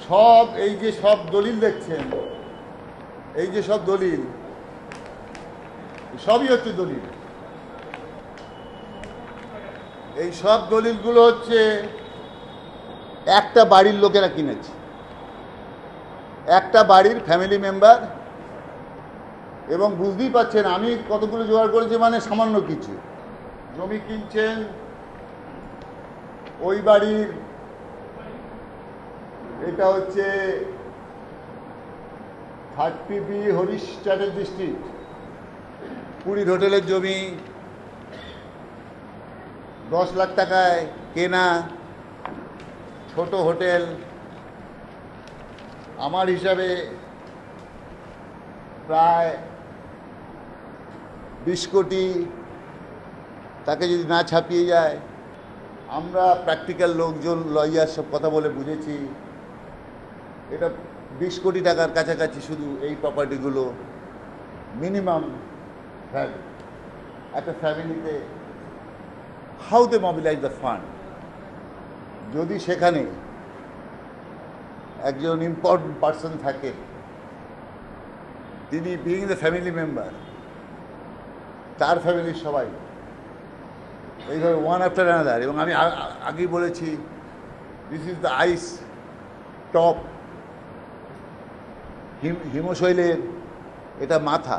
সব এই যে সব দলিল দেখছেন, এই যে সব দলিল, সবই হচ্ছে দলিল। এই সব দলিলগুলো হচ্ছে একটা বাড়ির লোকেরা কিনেছে, একটা বাড়ির ফ্যামিলি মেম্বার। এবং বুঝতেই পারছেন আমি কতগুলো জোগাড় করেছি, মানে সামান্য কিছু। জমি কিনছেন ওই বাড়ির, এটা হচ্ছে 30B হরিশ চ্যাটার্জি স্ট্রিট, পুরীর হোটেলের জমি, 10 লাখ টাকায় কেনা ছোট হোটেল। আমার হিসাবে প্রায় 20 কোটি, তাকে যদি না ছাপিয়ে যায়। আমরা প্র্যাকটিক্যাল লোকজন, লয়ার সব কথা বলে বুঝেছি এটা 20 কোটি টাকার কাছাকাছি শুধু এই প্রপার্টিগুলো মিনিমাম ভ্যালু একটা ফ্যামিলিতে। How they mobilise the fund, যদি সেখানে একজন ইম্পর্টেন্ট পার্সন থাকে, তিনি বিইং দ্য ফ্যামিলি মেম্বার, তার ফ্যামিলির সবাই এইভাবে ওয়ান আফটার অ্যানাদার। এবং আমি আগেই বলেছি, this is the ice top, হিমশৈলের এটা মাথা।